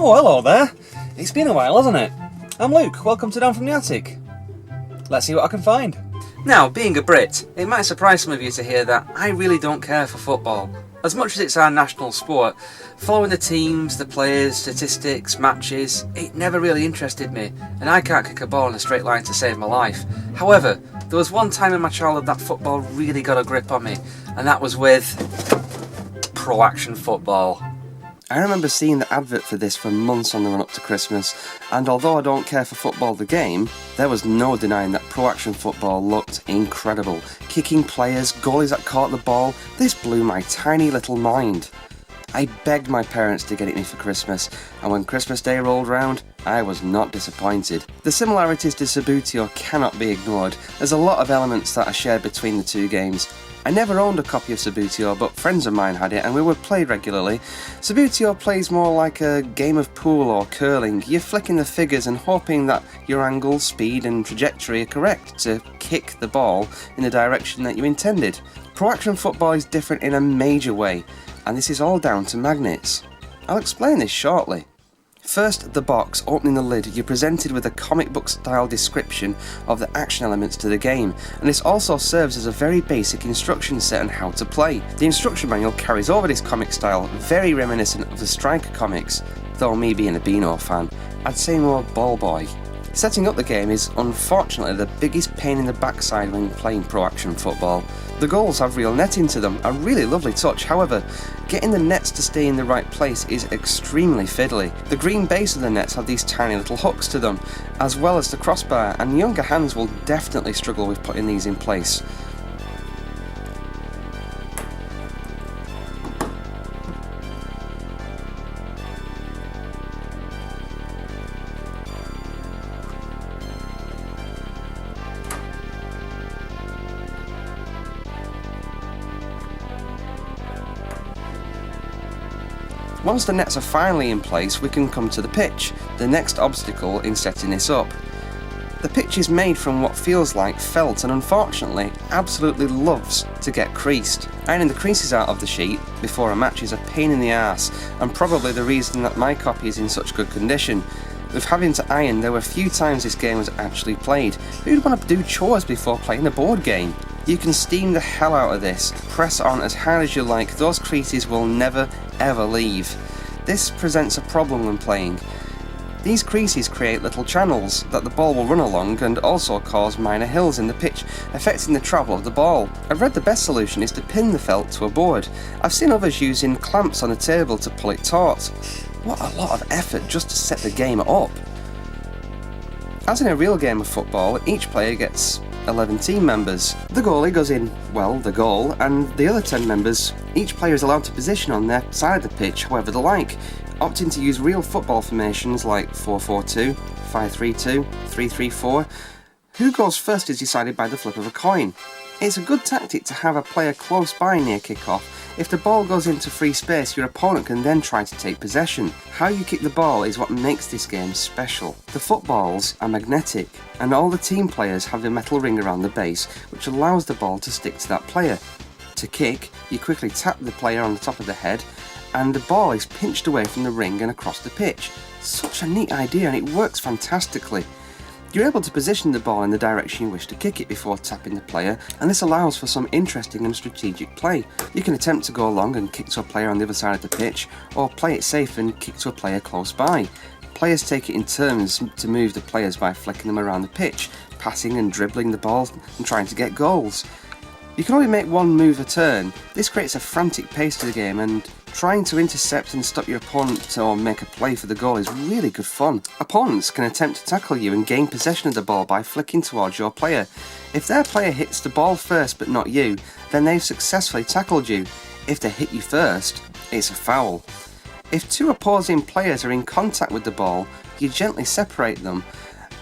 Oh, hello there. It's been a while, hasn't it? I'm Luke, welcome to Down from the Attic. Let's see what I can find. Now, being a Brit, it might surprise some of you to hear that I really don't care for football. As much as it's our national sport, following the teams, the players, statistics, matches, it never really interested me, and I can't kick a ball in a straight line to save my life. However, there was one time in my childhood that football really got a grip on me, and that was with Pro Action Football. I remember seeing the advert for this for months on the run up to Christmas, and although I don't care for football the game, there was no denying that Pro Action Football looked incredible. Kicking players, goalies that caught the ball, this blew my tiny little mind. I begged my parents to get it me for Christmas, and when Christmas Day rolled round, I was not disappointed. The similarities to Subbuteo cannot be ignored. There's a lot of elements that are shared between the two games. I never owned a copy of Subbuteo, but friends of mine had it and we would play regularly. Subbuteo plays more like a game of pool or curling. You're flicking the figures and hoping that your angle, speed and trajectory are correct to kick the ball in the direction that you intended. Pro Action Football is different in a major way, and this is all down to magnets. I'll explain this shortly. First, the box, opening the lid, you're presented with a comic book style description of the action elements to the game, and this also serves as a very basic instruction set on how to play. The instruction manual carries over this comic style, very reminiscent of the Striker comics, though me being a Beano fan, I'd say more ball boy. Setting up the game is unfortunately the biggest pain in the backside when playing Pro Action Football. The goals have real netting to them, a really lovely touch, however, getting the nets to stay in the right place is extremely fiddly. The green base of the nets have these tiny little hooks to them, as well as the crossbar, and younger hands will definitely struggle with putting these in place. Once the nets are finally in place, we can come to the pitch, the next obstacle in setting this up. The pitch is made from what feels like felt and unfortunately absolutely loves to get creased. Ironing the creases out of the sheet before a match is a pain in the arse, and probably the reason that my copy is in such good condition. With having to iron, there were few times this game was actually played. Who'd want to do chores before playing a board game? You can steam the hell out of this, press on as hard as you like, those creases will never ever leave. This presents a problem when playing. These creases create little channels that the ball will run along and also cause minor hills in the pitch, affecting the travel of the ball. I've read the best solution is to pin the felt to a board. I've seen others using clamps on a table to pull it taut. What a lot of effort just to set the game up. As in a real game of football, each player gets 11 team members. The goalie goes in, well, the goal, and the other 10 members, each player is allowed to position on their side of the pitch however they like, opting to use real football formations like 4-4-2, 5-3-2, 3-3-4. Who goes first is decided by the flip of a coin. It's a good tactic to have a player close by near kick-off. If the ball goes into free space, your opponent can then try to take possession. How you kick the ball is what makes this game special. The footballs are magnetic, and all the team players have a metal ring around the base, which allows the ball to stick to that player. To kick, you quickly tap the player on the top of the head, and the ball is pinched away from the ring and across the pitch. Such a neat idea, and it works fantastically. You're able to position the ball in the direction you wish to kick it before tapping the player, and this allows for some interesting and strategic play. You can attempt to go along and kick to a player on the other side of the pitch, or play it safe and kick to a player close by. Players take it in turns to move the players by flicking them around the pitch, passing and dribbling the ball and trying to get goals. You can only make one move a turn. This creates a frantic pace to the game, and trying to intercept and stop your opponent or make a play for the goal is really good fun. Opponents can attempt to tackle you and gain possession of the ball by flicking towards your player. If their player hits the ball first but not you, then they've successfully tackled you. If they hit you first, it's a foul. If two opposing players are in contact with the ball, you gently separate them,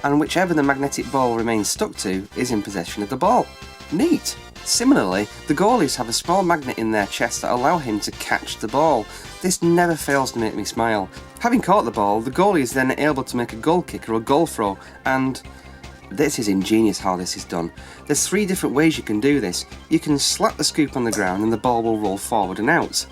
and whichever the magnetic ball remains stuck to is in possession of the ball. Neat! Similarly, the goalies have a small magnet in their chest that allow him to catch the ball. This never fails to make me smile. Having caught the ball, the goalie is then able to make a goal kick or a goal throw, and this is ingenious how this is done. There's 3 different ways you can do this. You can slap the scoop on the ground and the ball will roll forward and out.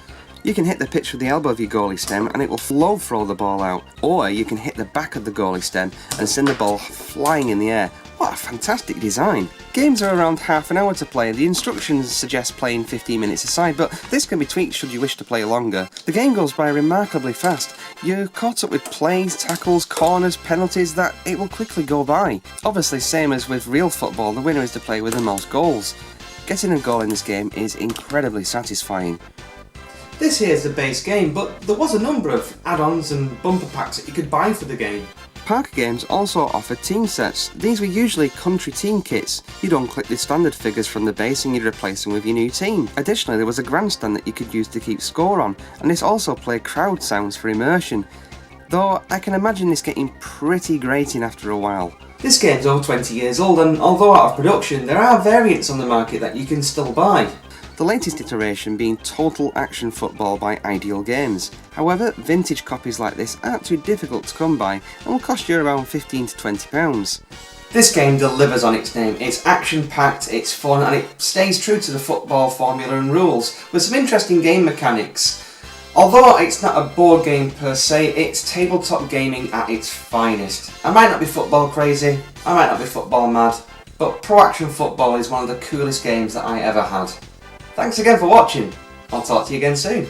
You can hit the pitch with the elbow of your goalie stem and it will low throw the ball out, or you can hit the back of the goalie stem and send the ball flying in the air. What a fantastic design! Games are around half an hour to play. The instructions suggest playing 15 minutes aside, but this can be tweaked should you wish to play longer. The game goes by remarkably fast. You're caught up with plays, tackles, corners, penalties that it will quickly go by. Obviously, same as with real football, the winner is to play with the most goals. Getting a goal in this game is incredibly satisfying. This here's the base game, but there was a number of add-ons and bumper packs that you could buy for the game. Parker Games also offered team sets. These were usually country team kits. You'd unclip the standard figures from the base and you'd replace them with your new team. Additionally, there was a grandstand that you could use to keep score on, and this also played crowd sounds for immersion. Though I can imagine this getting pretty grating after a while. This game's over 20 years old, and although out of production, there are variants on the market that you can still buy. The latest iteration being Total Action Football by Ideal Games. However, vintage copies like this aren't too difficult to come by and will cost you around £15 to £20. This game delivers on its name. It's action-packed, it's fun, and it stays true to the football formula and rules, with some interesting game mechanics. Although it's not a board game per se, it's tabletop gaming at its finest. I might not be football crazy, I might not be football mad, but Pro Action Football is one of the coolest games that I ever had. Thanks again for watching. I'll talk to you again soon.